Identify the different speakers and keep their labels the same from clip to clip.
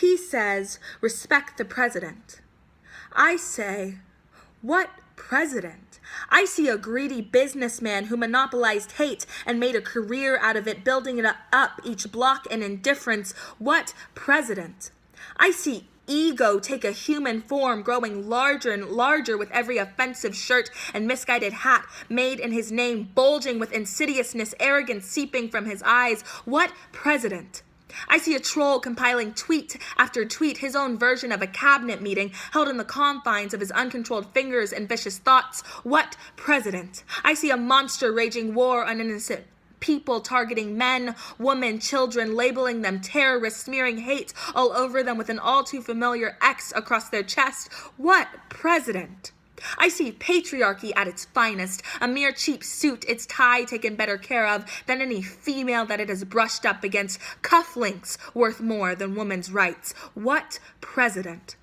Speaker 1: He says, respect the president. I say, what president? I see a greedy businessman who monopolized hate and made a career out of it, building it up each block in indifference. What president? I see ego take a human form, growing larger and larger with every offensive shirt and misguided hat made in his name, bulging with insidiousness, arrogance seeping from his eyes. What president? I see a troll compiling tweet after tweet, his own version of a cabinet meeting held in the confines of his uncontrolled fingers and vicious thoughts. What president? I see a monster raging war on innocent people, targeting men, women, children, labeling them terrorists, smearing hate all over them with an all too familiar X across their chest. What president? I see patriarchy at its finest, a mere cheap suit, its tie taken better care of than any female that it has brushed up against, cufflinks worth more than women's rights. What president?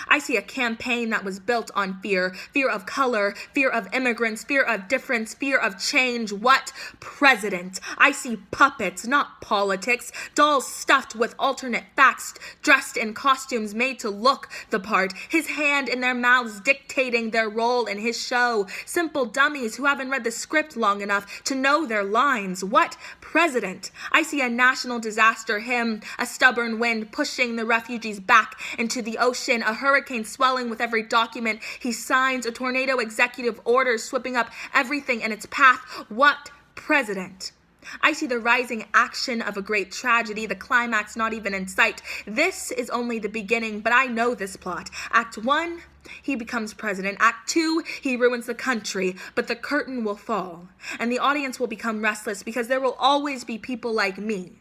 Speaker 1: I see a campaign that was built on fear of color, fear of immigrants, fear of difference, fear of change. What president? I see puppets, not politics, dolls stuffed with alternate facts, dressed in costumes made to look the part, his hand in their mouths dictating their role in his show, simple dummies who haven't read the script long enough to know their lines. What president? I see a national disaster hymn, a stubborn wind pushing the refugees back into the ocean, a hurricane swelling with every document he signs, a tornado executive order sweeping up everything in its path. What president? I see the rising action of a great tragedy, the climax not even in sight. This is only the beginning, but I know this plot. Act 1, he becomes president. Act 2, he ruins the country, but the curtain will fall, and the audience will become restless because there will always be people like me,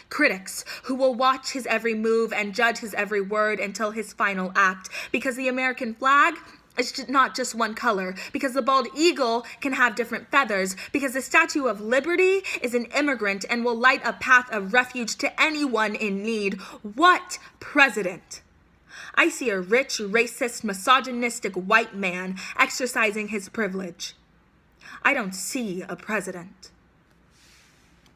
Speaker 1: critics, who will watch his every move and judge his every word until his final act, because the American flag is not just one color, because the bald eagle can have different feathers, because the Statue of Liberty is an immigrant and will light a path of refuge to anyone in need. What president? I see a rich, racist, misogynistic white man exercising his privilege. I don't see a president.